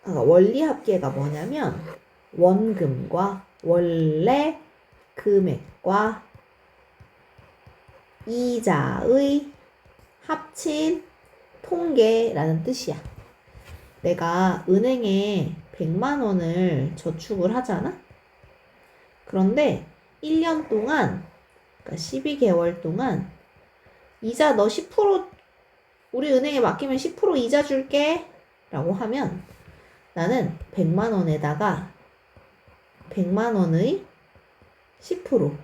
원리합계가 뭐냐면 원금과 원래 금액과 이자의 합친 통계라는 뜻이야. 내가 은행에 100만 원을 저축을 하잖아? 그런데 1년 동안, 그러니까 12개월 동안 이자 너 10% 우리 은행에 맡기면 10% 이자 줄게 라고 하면 나는 100만 원에다가 100만 원의 10%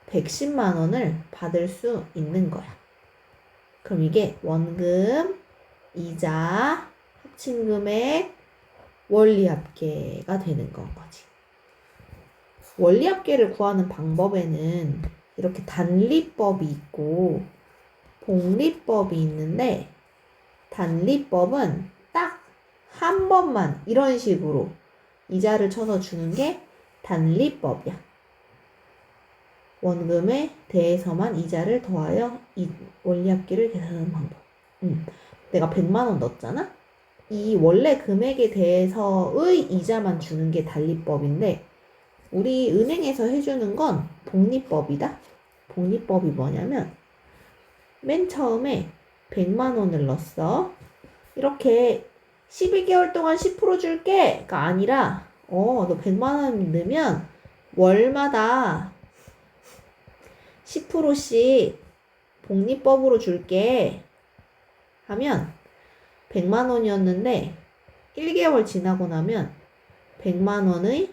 110만 원을 받을 수 있는 거야. 그럼 이게 원금, 이자, 합친 금액, 원리합계가 되는 건 거지. 원리합계를 구하는 방법에는 이렇게 단리법이 있고 복리법이 있는데 단리법은 딱 한 번만 이런 식으로 이자를 쳐서 주는 게 단리법이야. 원금에 대해서만 이자를 더하여 원리합계를 계산하는 방법. 내가 100만 원 넣었잖아? 이 원래 금액에 대해서의 이자만 주는 게 단리법인데 우리 은행에서 해주는 건 복리법이다. 복리법이 뭐냐면 맨 처음에 100만 원을 넣었어. 이렇게 12개월 동안 10% 줄게가 아니라 너 100만 원 넣으면 월마다 10%씩 복리법으로 줄게 하면 100만 원이었는데 1개월 지나고 나면 100만 원의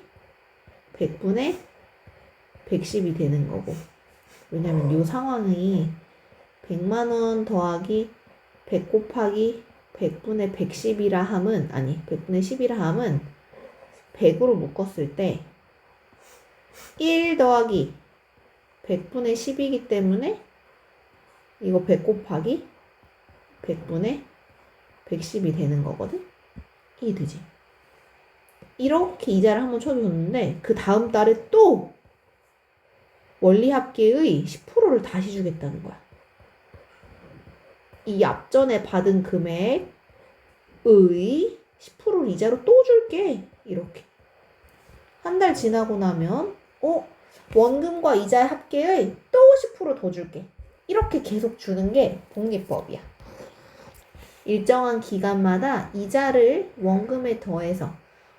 100분의 110이 되는 거고. 왜냐면 이 상황이 100만 원 더하기 100 곱하기 100분의 110이라 함은 100분의 10이라 함은 100으로 묶었을 때 1 더하기 100분의 10이기 때문에 이거 100 곱하기 100분의 110이 되는 거거든? 이해되지? 이렇게 이자를 한번 쳐줬는데 그 다음 달에 또 원리합계의 10%를 다시 주겠다는 거야. 이 앞전에 받은 금액의 10%를 이자로 또 줄게. 이렇게. 한 달 지나고 나면 원금과 이자의 합계의 또 10% 더 줄게. 이렇게 계속 주는 게 복리법이야. 일정한 기간마다 이자를 원금에 더해서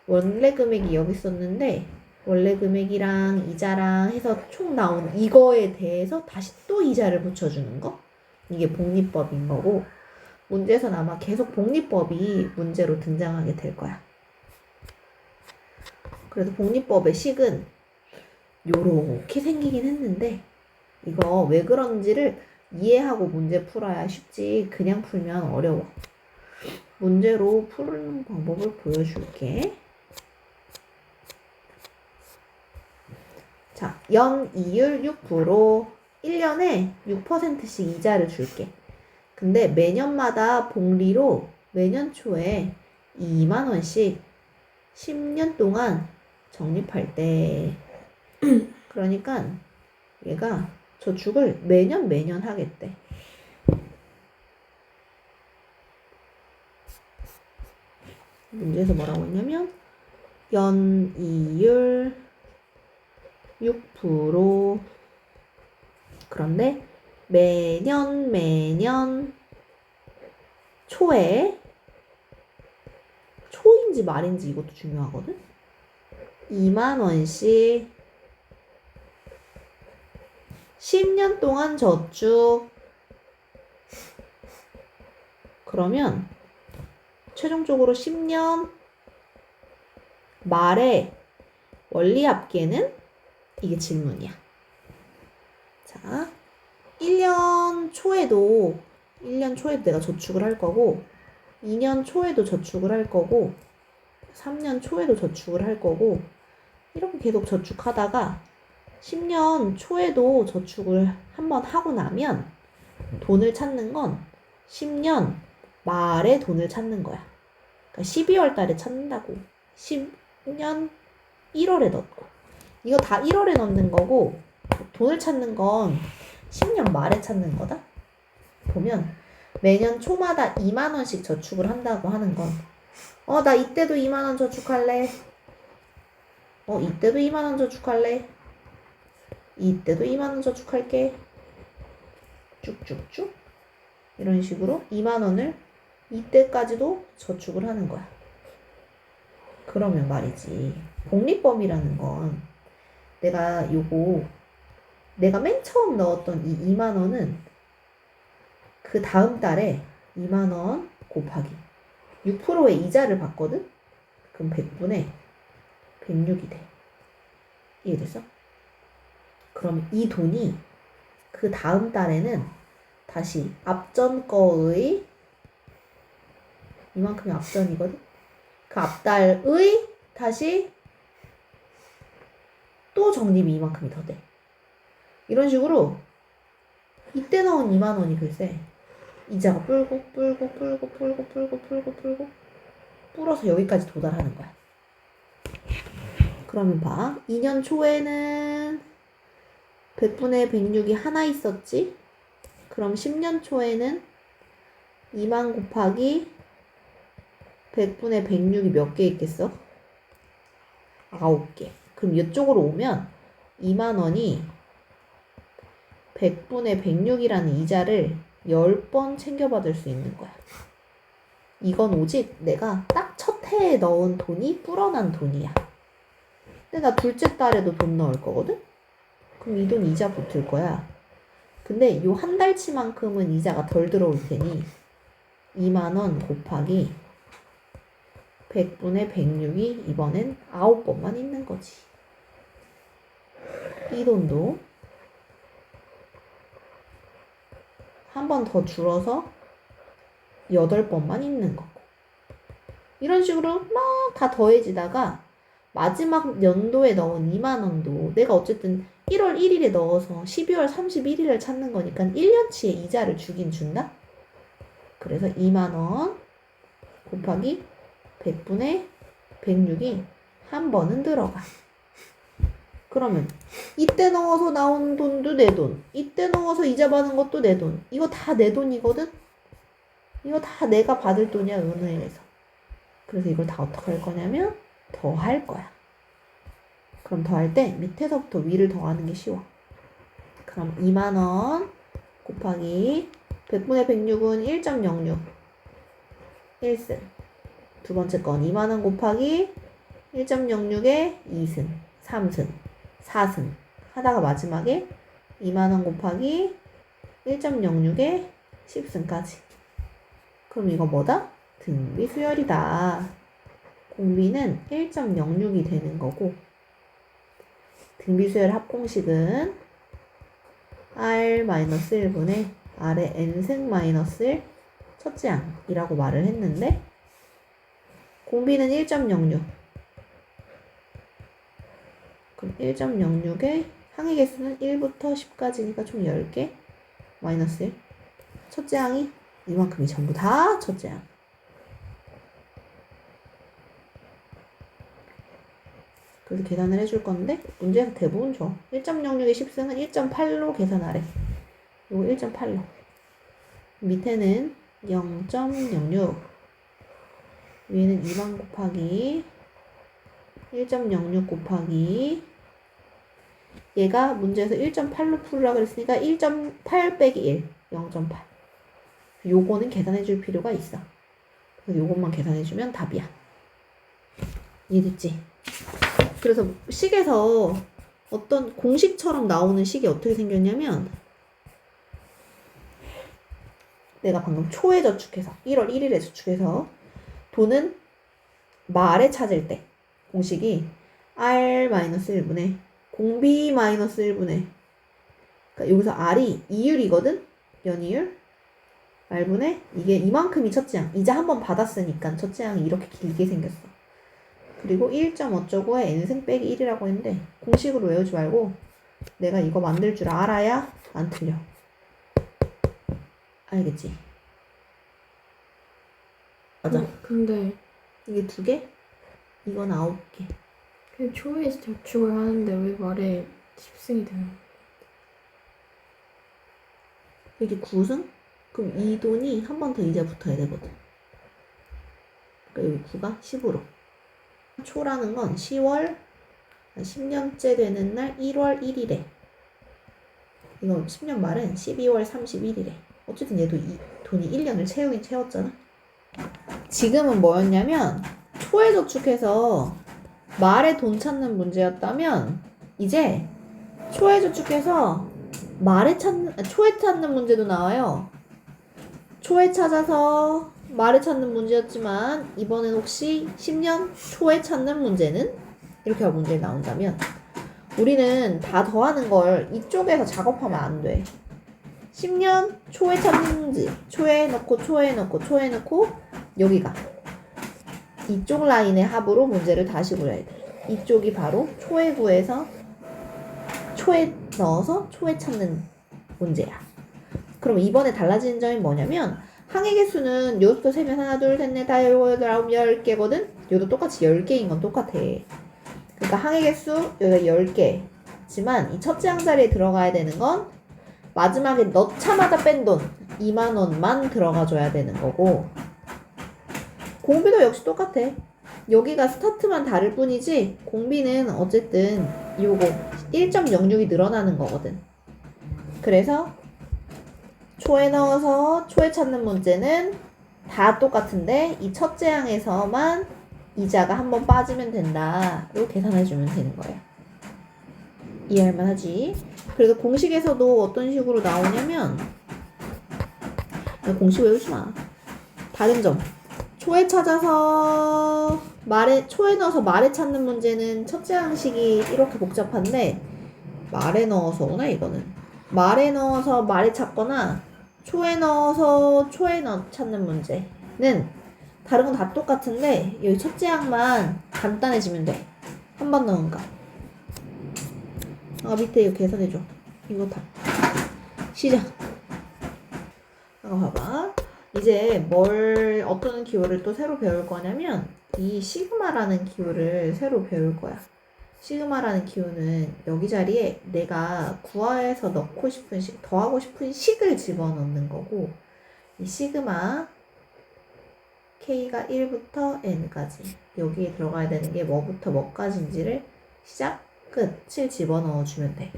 원래 금액이 여기 있었는데 원래 금액이랑 이자랑 해서 총 나온 이거에 대해서 다시 또 이자를 붙여주는 거. 이게 복리법인 거고 문제에서는 아마 계속 복리법이 문제로 등장하게 될 거야. 그래서 복리법의 식은 요렇게 생기긴 했는데 이거 왜 그런지를 이해하고 문제 풀어야 쉽지 그냥 풀면 어려워. 문제로 푸는 방법을 보여줄게. 자, 연이율 6%, 1년에 6%씩 이자를 줄게. 근데 매년마다 복리로 매년 초에 2만 원씩 10년 동안 적립할 때 그러니까 얘가 저축을 매년 하겠대. 문제에서 뭐라고 했냐면 연이율 6% 그런데 매년 초에 초인지 말인지 이것도 중요하거든. 2만 원씩 10년 동안 저축. 그러면 최종적으로 10년 말에 원리합계는 이게 질문이야. 자, 1년 초에도 내가 저축을 할 거고 2년 초에도 저축을 할 거고 3년 초에도 저축을 할 거고 이렇게 계속 저축하다가 10년 초에도 저축을 한번 하고 나면 돈을 찾는 건 10년 말에 돈을 찾는 거야. 그러니까 12월 달에 찾는다고. 10년 1월에 넣고. 이거 다 1월에 넣는 거고 돈을 찾는 건 10년 말에 찾는 거다. 보면 매년 초마다 2만 원씩 저축을 한다고 하는 건 나 이때도 2만 원 저축할래. 이때도 2만 원 저축할래. 이때도 2만 원 저축할게. 쭉쭉쭉 이런 식으로 2만 원을 이때까지도 저축을 하는 거야. 그러면 말이지 복리법이라는 건 내가 맨 처음 넣었던 이 2만 원은 그 다음 달에 2만 원 곱하기 6%의 이자를 받거든? 그럼 100분의 106이 돼. 이해됐어? 그럼 이 돈이 그 다음 달에는 다시 앞전 거의 이만큼이 앞전이거든? 그 앞달의 다시 또 적립이 이만큼이 더 돼. 이런 식으로 이때 넣은 2만 원이 글쎄 이자가 불고 불어서 여기까지 도달하는 거야. 그러면 봐. 2년 초에는 100분의 106이 하나 있었지? 그럼 10년 초에는 2만 곱하기 100분의 106이 몇 개 있겠어? 9개. 그럼 이쪽으로 오면 2만 원이 100분의 106이라는 이자를 10번 챙겨받을 수 있는 거야. 이건 오직 내가 딱 첫 해에 넣은 돈이 불어난 돈이야. 근데 나 둘째 달에도 돈 넣을 거거든? 그럼 이 돈 이자 붙을 거야. 근데 요 한 달치만큼은 이자가 덜 들어올 테니 2만 원 곱하기 100분의 106이 이번엔 9번만 있는 거지. 이 돈도 한 번 더 줄어서 8번만 있는 거고. 이런 식으로 막 다 더해지다가 마지막 연도에 넣은 2만 원도 내가 어쨌든 1월 1일에 넣어서 12월 31일을 찾는 거니까 1년치의 이자를 주긴 준다? 그래서 2만 원 곱하기 100분의 106이 한 번은 들어가. 그러면 이때 넣어서 나온 돈도 내 돈, 이때 넣어서 이자 받은 것도 내 돈. 이거 다 내 돈이거든? 이거 다 내가 받을 돈이야, 은행에서. 그래서 이걸 다 어떻게 할 거냐면 더할 거야. 그럼 더할 때 밑에서부터 위를 더하는 게 쉬워. 그럼 2만 원 곱하기 100분의 106은 1.06 1승. 두 번째 건 2만 원 곱하기 1.06에 2승, 3승, 4승 하다가 마지막에 2만 원 곱하기 1.06에 10승까지. 그럼 이거 뭐다? 등비 수열이다. 공비는 1.06이 되는 거고 등비 수열 합공식은 R-1분의 R의 N승 마이너스 1 첫째 항이라고 말을 했는데 공비는 1.06. 그럼 1.06의 항의 개수는 1부터 10까지니까 총 10개 마이너스 1. 첫째 항이 이만큼이 전부 다 첫째 항. 그래서 계산을 해줄 건데 문제에서 대부분 줘. 1.06의 10승은 1.8로 계산하래. 요거 1.8로. 밑에는 0.06. 위에는 2만 곱하기 1.06 곱하기 얘가 문제에서 1.8로 풀으라 그랬으니까 1.8 빼기 1. 0.8. 요거는 계산해줄 필요가 있어. 그래서 요것만 계산해주면 답이야. 이해됐지? 그래서 식에서 어떤 공식처럼 나오는 식이 어떻게 생겼냐면 내가 방금 초에 저축해서 1월 1일에 저축해서 돈은 말에 찾을 때 공식이 R-1분의 공비-1분의 그러니까 여기서 R이 이율이거든? 연이율? R분의 이게 이만큼이 첫째 항. 이자 한 번 받았으니까 첫째 항이 이렇게 길게 생겼어. 그리고 1점 어쩌고에 n승 빼기 1이라고 했는데 공식으로 외우지 말고 내가 이거 만들 줄 알아야 안 틀려. 알겠지? 맞아. 근데 이게 2개? 이건 9개. 그 초에 저축을 하는데 왜 말에 10승이 되는 거야? 이게 9승? 그럼 이 돈이 한 번 더 이자 붙어야 되거든. 그러니까 여기 9가 10으로. 초라는 건 10월 10년째 되는 날 1월 1일에. 이거 10년 말은 12월 31일에. 어쨌든 얘도 이 돈이 1년을 채우긴 채웠잖아. 지금은 뭐였냐면 초에 저축해서 말에 돈 찾는 문제였다면 이제 초에 저축해서 초에 찾는 문제도 나와요. 초에 찾아서 말에 찾는 문제였지만 이번엔 혹시 10년 초에 찾는 문제는 이렇게 문제 나온다면 우리는 다 더하는 걸 이쪽에서 작업하면 안 돼. 10년 초에 찾는 문제 초에 넣고 초에 넣고 초에 넣고 여기가 이쪽 라인의 합으로 문제를 다시 구해야 돼. 이쪽이 바로 초에 구해서 초에 넣어서 초에 찾는 문제야. 그럼 이번에 달라지는 점이 뭐냐면 항의 개수는 요수도 세면 하나 둘 셋 넷 다섯 여덟 아홉 10개거든. 요도 똑같이 10개인 건 똑같아. 그러니까 항의 개수 여기가 10개지만 이 첫째 항자리에 들어가야 되는 건 마지막에 넣자마자 뺀 돈 2만 원만 들어가줘야 되는 거고 공비도 역시 똑같아. 여기가 스타트만 다를 뿐이지 공비는 어쨌든 요거 1.06이 늘어나는 거거든. 그래서 초에 넣어서 초에 찾는 문제는 다 똑같은데 이 첫째 항에서만 이자가 한 번 빠지면 된다. 이거 계산해주면 되는 거예요. 이해할만 하지? 그래서 공식에서도 어떤 식으로 나오냐면 공식 외우지 마. 다른 점. 초에 찾아서 초에 넣어서 말에 찾는 문제는 첫째 항식이 이렇게 복잡한데 말에 넣어서구나 이거는. 말에 넣어서 말에 찾거나 초에 넣어서 초에 찾는 문제는 다른 건 다 똑같은데 여기 첫째 항만 간단해지면 돼. 한 번 넣은 거. 밑에 이거 계산해줘. 이거 다. 시작. 봐봐. 이제 어떤 기호를 또 새로 배울 거냐면 이 시그마라는 기호를 새로 배울 거야. 시그마라는 기호는 여기 자리에 내가 구하에서 넣고 싶은 더하고 싶은 식을 집어넣는 거고 이 시그마 K가 1부터 N까지 여기에 들어가야 되는 게 뭐부터 뭐까지인지를 시작, 끝을 집어넣어 주면 돼.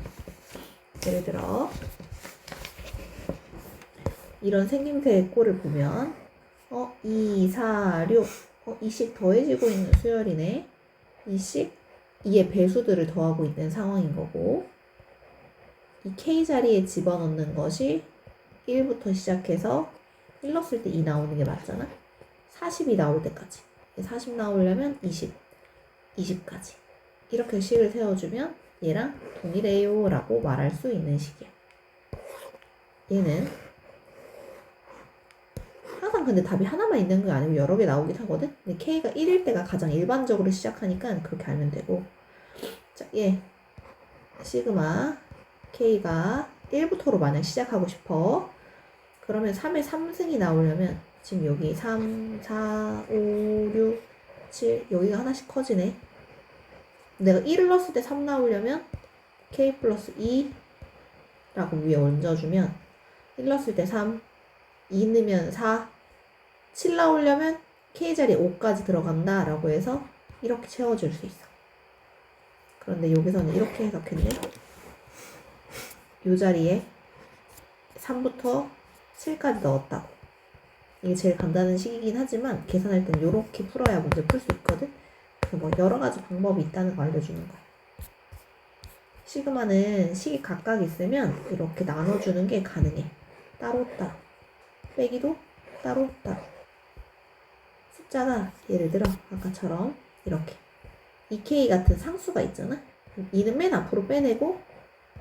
예를 들어 이런 생김새의 꼴을 보면 2, 4, 6 이 식 더해지고 있는 수열이네. 이 식 이게 배수들을 더하고 있는 상황인 거고 이 K 자리에 집어넣는 것이 1부터 시작해서 1 넣었을 때 2 나오는 게 맞잖아. 40이 나올 때까지 40 나오려면 20, 20까지 이렇게 식을 세워주면 얘랑 동일해요 라고 말할 수 있는 식이야. 얘는 항상 근데 답이 하나만 있는 게 아니고 여러 개 나오긴 하거든. 근데 K가 1일 때가 가장 일반적으로 시작하니까 그렇게 알면 되고 자, 얘 시그마 K가 1부터로 만약 시작하고 싶어 그러면 3의 3승이 나오려면 지금 여기 3, 4, 5, 6, 7 여기가 하나씩 커지네. 내가 1을 넣었을 때 3 나오려면 K 플러스 2 라고 위에 얹어주면 1 넣었을 때 3, 2 넣으면 4, 7 나오려면 K 자리에 5까지 들어간다 라고 해서 이렇게 채워줄 수 있어. 그런데 여기서는 이렇게 해석했네. 이 자리에 3부터 7까지 넣었다고. 이게 제일 간단한 식이긴 하지만 계산할 땐 이렇게 풀어야 문제 풀 수 있거든. 그래서 뭐 여러 가지 방법이 있다는 거 알려주는 거야. 시그마는 식이 각각 있으면 이렇게 나눠주는 게 가능해. 따로따로. 빼기도 따로따로. 숫자가 예를 들어 아까처럼 이렇게 2K 같은 상수가 있잖아. 2는 맨 앞으로 빼내고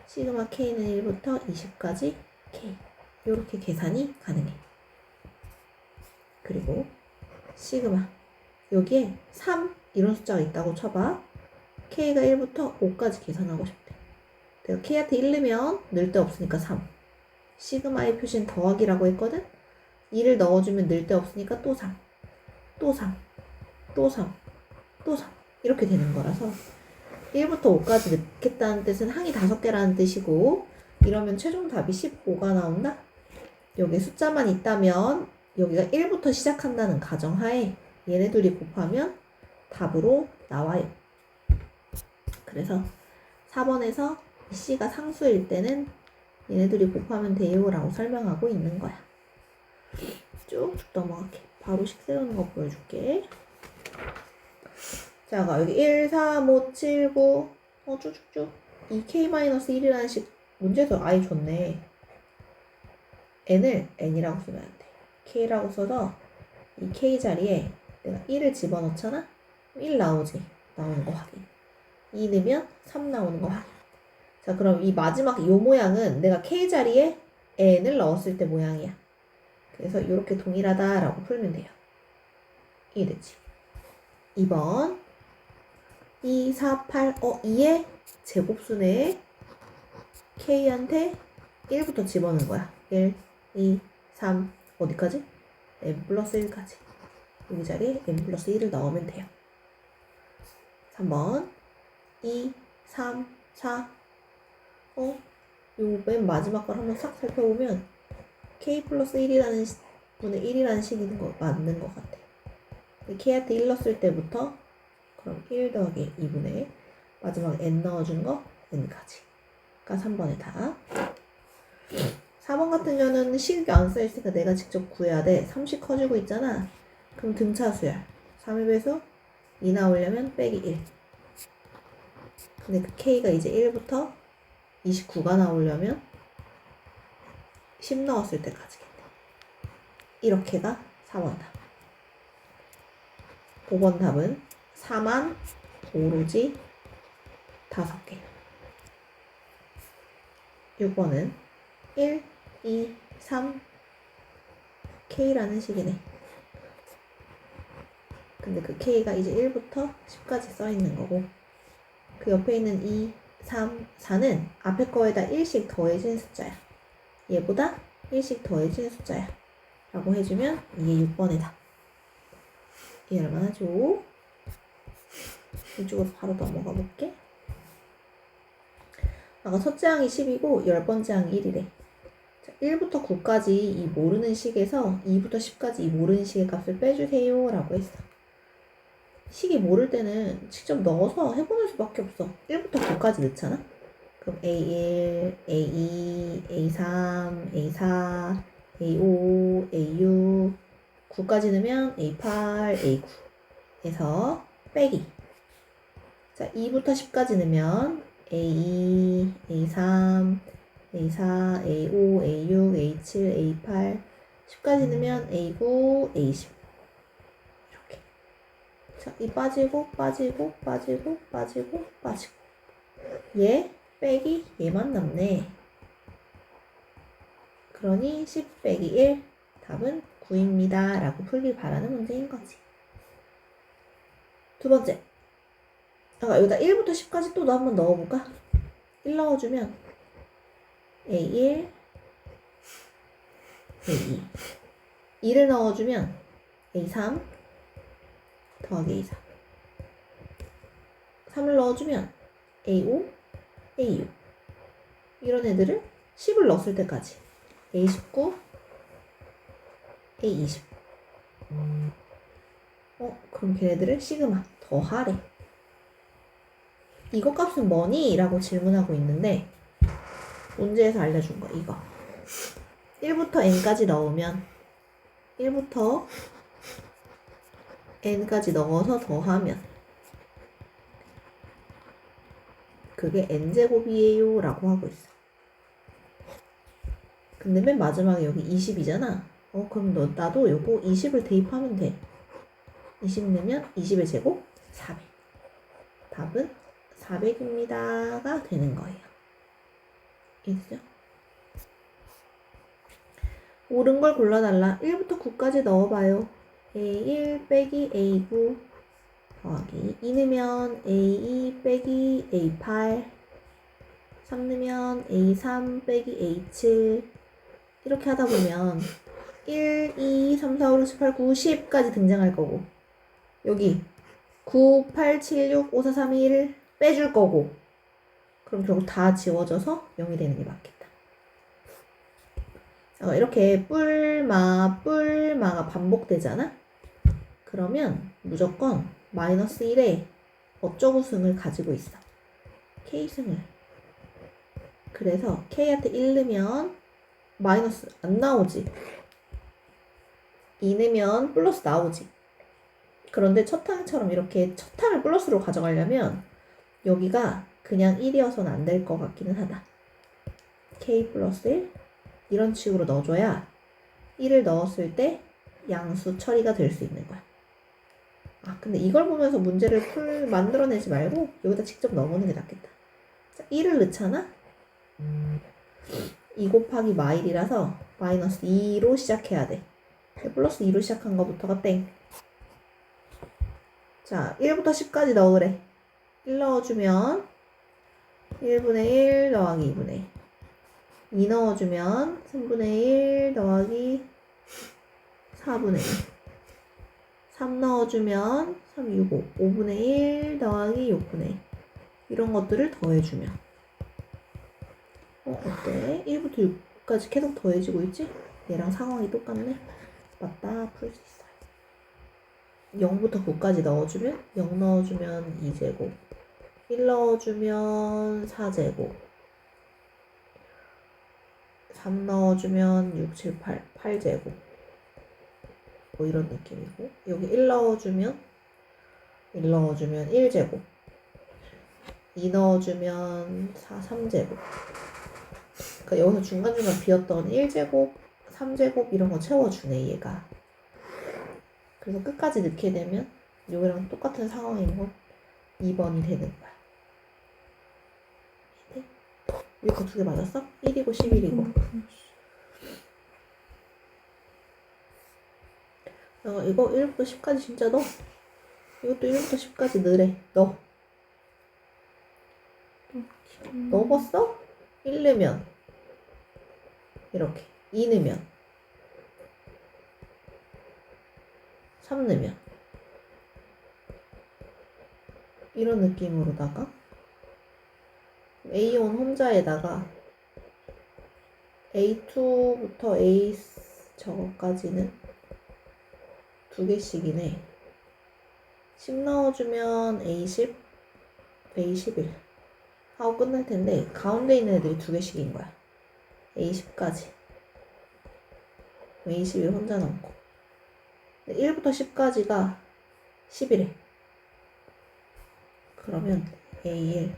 시그마 K는 1부터 20까지 K 이렇게 계산이 가능해. 그리고 시그마 여기에 3 이런 숫자가 있다고 쳐봐. K가 1부터 5까지 계산하고 싶대. 내가 K한테 1 넣으면 늘 데 없으니까 3 시그마의 표시는 더하기라고 했거든. 2를 넣어주면 늘 데 없으니까 또 3 또 3 또 3 또 3 이렇게 되는 거라서 1부터 5까지 넣겠다는 뜻은 항이 5개라는 뜻이고 이러면 최종 답이 15가 나온다? 여기 숫자만 있다면 여기가 1부터 시작한다는 가정하에 얘네 둘이 곱하면 답으로 나와요. 그래서 4번에서 C가 상수일 때는 얘네 둘이 곱하면 돼요 라고 설명하고 있는 거야. 쭉쭉 넘어갈게. 바로 식 세우는 거 보여줄게. 자, 여기 1, 3, 5, 7, 9 쭉쭉쭉 2k-1이라는 식 문제에서 아예 줬네. n을 n이라고 쓰면 안 돼. k라고 써서 이 k 자리에 내가 1을 집어넣잖아? 1 나오지? 나오는 거 확인. 2 넣으면 3 나오는 거 확인. 자, 그럼 이 마지막 요 모양은 내가 k 자리에 n을 넣었을 때 모양이야. 그래서 이렇게 동일하다라고 풀면 돼요. 이해됐지? 2번 2, 4, 8 2의 제곱수네. k한테 1부터 집어넣은 거야. 1, 2, 3 어디까지? n 플러스 1까지. 여기 자리에 n 플러스 1을 넣으면 돼요. 3번 2, 3, 4 요 맨 마지막 걸 한번 싹 살펴보면 k 플러스 1이라는 분의 1이라는 식이 맞는 것 같아. k한테 1 넣었을 때부터 그럼 1 더하기 2분의 마지막에 n 넣어준 거 n까지. 가 3번의 답. 4번 같은 경우는 식이 안 써있으니까 내가 직접 구해야 돼. 30 커지고 있잖아. 그럼 등차수야. 3의 배수 2 나오려면 빼기 1. 근데 그 k가 이제 1부터 29가 나오려면 10 넣었을 때까지겠네. 이렇게가 4번 답. 5번 답은 4만 오로지 5개. 6번은 1, 2, 3 K라는 식이네. 근데 그 K가 이제 1부터 10까지 써있는 거고 그 옆에 있는 2, 3, 4는 앞에 거에다 1씩 더해진 숫자야. 얘보다 1씩 더해진 숫자야. 라고 해주면 이게 6번의 답. 이해할만 하죠? 이쪽으로 바로 넘어가 볼게. 아까 첫째 항이 10이고 10번째 항이 1이래. 자, 1부터 9까지 이 모르는 식에서 2부터 10까지 이 모르는 식의 값을 빼주세요 라고 했어. 식이 모를 때는 직접 넣어서 해보는 수밖에 없어. 1부터 9까지 넣잖아? 그럼 A1, A2, A3, A4, A5, A6 9까지 넣으면 A8, A9 에서 빼기. 자, 2부터 10까지 넣으면 A2, A3, A4, A5, A6, A7, A8 10까지 넣으면 A9, A10 이렇게. 자, 이 빠지고 빠지고 빠지고 빠지고 빠지고 얘 빼기 얘만 남네. 그러니 10 빼기 1 답은 9입니다 라고 풀길 바라는 문제인 거지. 두 번째, 여기다 1부터 10까지 또 한번 넣어볼까? 1 넣어주면 A1, A2 2를 넣어주면 A3 더하기 A4 3을 넣어주면 A5, A6 이런 애들을 10을 넣었을 때까지 A19, A20 그럼 걔네들을 시그마 더하래. 이거 값은 뭐니? 라고 질문하고 있는데 문제에서 알려준 거 이거 1부터 n까지 넣으면 1부터 n까지 넣어서 더하면 그게 n제곱이에요 라고 하고 있어. 근데 맨 마지막에 여기 20이잖아. 그럼 나도 요거 20을 대입하면 돼. 20 넣으면 20의 제곱 400. 답은 400입니다가 되는 거예요. 이해되죠? 옳은 걸 골라달라. 1부터 9까지 넣어봐요. A1 빼기 A9 더하기 2 넣으면 A2 빼기 A8 3 넣으면 A3 빼기 A7 이렇게 하다 보면 1, 2, 3, 4, 5, 6, 7, 8, 9, 10까지 등장할 거고 여기 9, 8, 7, 6, 5, 4, 3, 2, 1 빼줄 거고 그럼 결국 다 지워져서 0이 되는 게 맞겠다. 이렇게 뿔마가 반복되잖아? 그러면 무조건 마이너스 1에 어쩌고 승을 가지고 있어. K승을. 그래서 K한테 1 넣으면 마이너스 안 나오지. 2 넣으면 플러스 나오지. 그런데 첫 항처럼 이렇게 첫 항을 플러스로 가져가려면 여기가 그냥 1이어서는 안 될 것 같기는 하다. K 플러스 1 이런 식으로 넣어줘야 1을 넣었을 때 양수 처리가 될 수 있는 거야. 근데 이걸 보면서 문제를 만들어내지 말고 여기다 직접 넣어보는 게 낫겠다. 자, 1을 넣잖아? 2 곱하기 마일이라서 마이너스 2로 시작해야 돼. 플러스 2로 시작한 거부터가 땡. 자, 1부터 10까지 넣으래. 1 넣어주면 1분의 1 더하기 2분의 1. 2 넣어주면 3분의 1 더하기 4분의 1. 3 넣어주면 3, 6, 5. 5분의 1 더하기 6분의 1. 이런 것들을 더해주면. 어때? 1부터 6까지 계속 더해지고 있지? 얘랑 상황이 똑같네? 맞다. 풀 수 있어요. 0부터 9까지 넣어주면 0 넣어주면 2제곱. 1 넣어주면 4제곱. 3 넣어주면 6, 7, 8, 8제곱. 뭐 이런 느낌이고. 여기 1 넣어주면 1제곱. 2 넣어주면 4, 3제곱. 그러니까 여기서 중간중간 비었던 1제곱, 3제곱 이런 거 채워주네, 얘가. 그래서 끝까지 넣게 되면 여기랑 똑같은 상황인 건 2번이 되는 거야. 네? 위에 거 2개 맞았어? 1이고 11이고. 이거 1부터 10까지 진짜 넣어. 이것도 1부터 10까지 넣으래. 넣어봤어? 1 넣으면 이렇게 2 넣으면 3 넣으면 이런 느낌으로다가 A1 혼자에다가 A2부터 A 저거까지는 2개씩이네. 10 넣어주면 A10, A11 하고 끝날 텐데 가운데 있는 애들이 2개씩인 거야. A10까지. A11 혼자 남고. 1부터 10까지가 11에. 그러면 A1,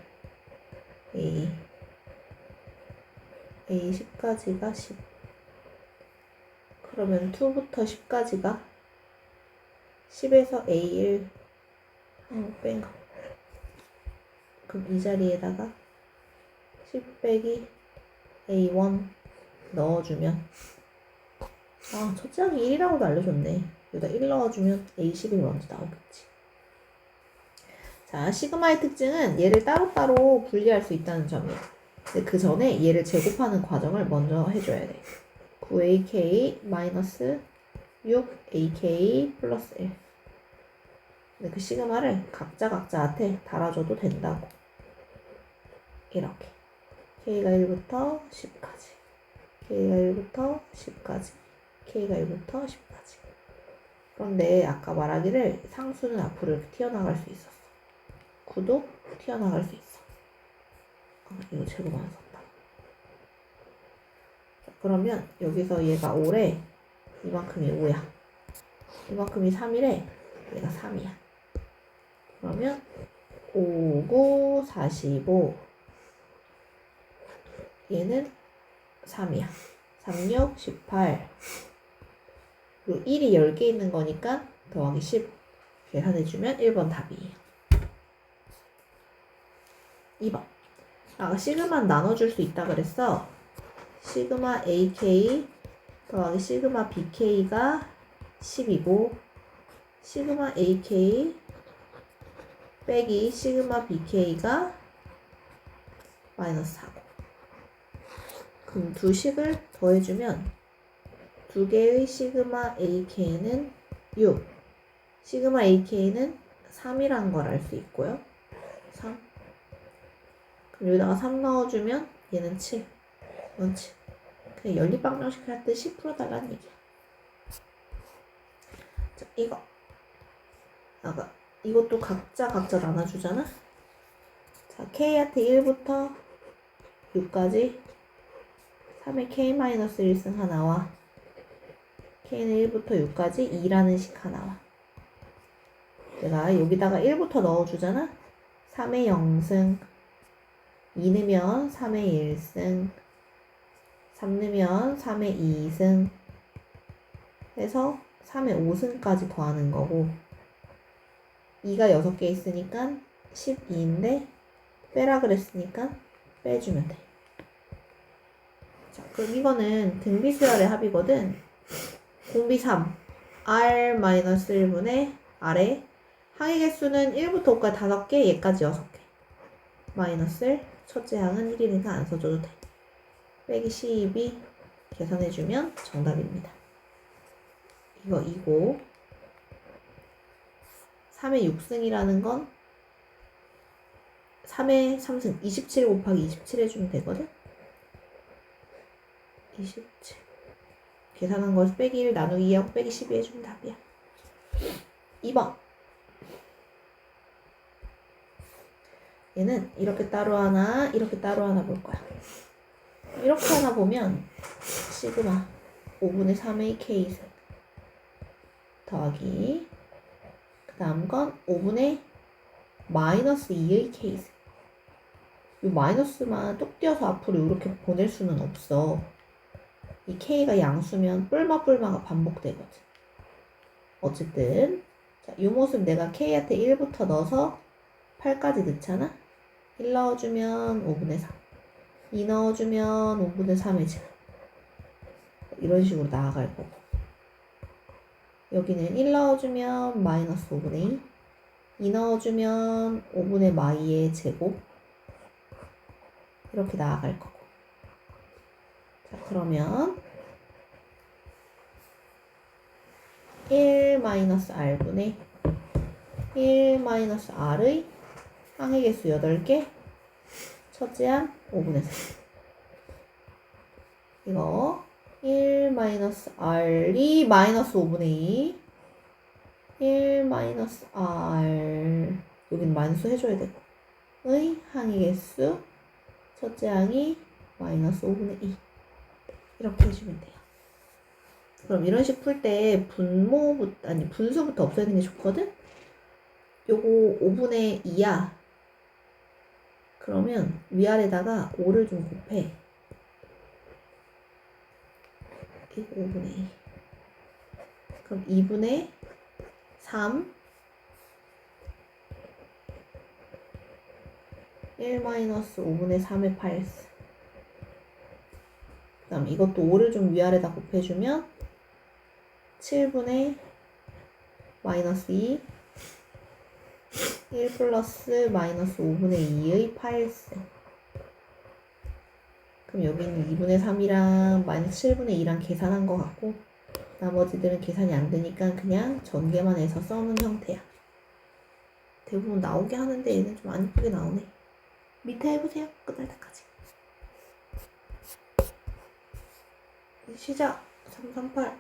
A2, A10까지가 10. 그러면 2부터 10까지가 10에서 A1 뺀 거. 그럼 이 자리에다가 10 빼기 A1 넣어주면 첫째 항이 1이라고도 알려줬네. 여기다 1 넣어주면 A11 먼저 나오겠지. 자, 시그마의 특징은 얘를 따로따로 분리할 수 있다는 점이에요. 근데 그 전에 얘를 제곱하는 과정을 먼저 해줘야 돼. 9AK 마이너스 6AK 플러스 1. 근데 그 시그마를 각자한테 달아줘도 된다고. 이렇게. K가 1부터 10까지. K가 1부터 10까지. K가 1부터 10까지. 그런데 아까 말하기를 상수는 앞으로 이렇게 튀어나갈 수 있었어. 9도 튀어나갈 수 있어. 이거 제곱 안 썼다. 자, 그러면 여기서 얘가 5래. 이만큼이 5야. 이만큼이 3이래. 얘가 3이야. 그러면 5, 9, 45. 얘는 3이야. 3, 6, 18. 그리고 1이 10개 있는 거니까 더하기 10 계산해주면 1번 답이에요. 2번. 아까 시그마 나눠줄 수 있다 그랬어. 시그마 AK 더하기 시그마 BK가 10이고 시그마 AK 빼기 시그마 BK가 마이너스 4고. 그럼 두 식을 더해주면 두 개의 시그마 AK는 6. 시그마 AK는 3이라는 걸 알 수 있고요. 3. 그럼 여기다가 3 넣어주면 얘는 7. 이건 7. 그냥 연립방정식 할 때 10 풀어달라는 얘기야. 자, 이거. 아까 이것도 각자 나눠주잖아. 자, k한테 1부터 6까지 3의 k-1승 하나와 k는 1부터 6까지 2라는 식 하나와 내가 여기다가 1부터 넣어주잖아. 3의 0승 2 넣으면 3의 1승 3 넣으면 3의 2승 해서 3의 5승까지 더하는 거고 2가 6개 있으니까 12인데 빼라 그랬으니까 빼주면 돼. 자, 그럼 이거는 등비수열의 합이거든. 공비 3 R-1분의 R에 항의 개수는 1부터 5까지 5개, 얘까지 6개. 마이너스 1, 첫째 항은 1이니까 안 써줘도 돼. 빼기 12 계산해주면 정답입니다. 이거 2고 3의 6승이라는 건 3의 3승 27 곱하기 27 해주면 되거든. 27 계산한 거에서 빼기 1 나누기 2하고 빼기 12 해주면 답이야. 2번 얘는 이렇게 따로 하나 이렇게 따로 하나 볼 거야. 이렇게 하나 보면 시그마 5분의 3의 k승 더하기 그 다음 건 5분의 마이너스 2의 k승. 이 마이너스만 뚝 띄어서 앞으로 이렇게 보낼 수는 없어. 이 k가 양수면 뿔마가 반복되거든. 어쨌든 자, 이 모습 내가 k한테 1부터 넣어서 8까지 넣잖아. 1 넣어주면 5분의 3 2 넣어주면 5분의 3의 제곱 이런 식으로 나아갈 거고 여기는 1 넣어주면 마이너스 5분의 2 넣어주면 5분의 마이의 제곱 이렇게 나아갈 거고 자 그러면 1-r분의 1-r의 항의 개수 8개 첫째 항 5분의 3 이거 1-r이 마이너스 5분의 2 1-r 여기는 마이너스 해줘야 되고 의 항의 개수 첫째 항이 마이너스 5분의 2 이렇게 해주면 돼요. 그럼 이런 식 풀 때 분수부터 없애는 게 좋거든? 요거 5분의 2야. 그러면 위아래다가 5를 좀 곱해. 이거 5분의 2. 그럼 2분의 3 1-5분의 3의 8스 그 다음 이것도 5를 좀 위아래다 곱해주면 7분의 마이너스 2 1 플러스 마이너스 5분의 2의 8스 그럼 여기는 2분의 3이랑 마이너스 7분의 2랑 계산한 것 같고 나머지들은 계산이 안 되니까 그냥 전개만 해서 써놓은 형태야. 대부분 나오게 하는데 얘는 좀 안 이쁘게 나오네. 밑에 해보세요. 끝날 때까지. 시작. 338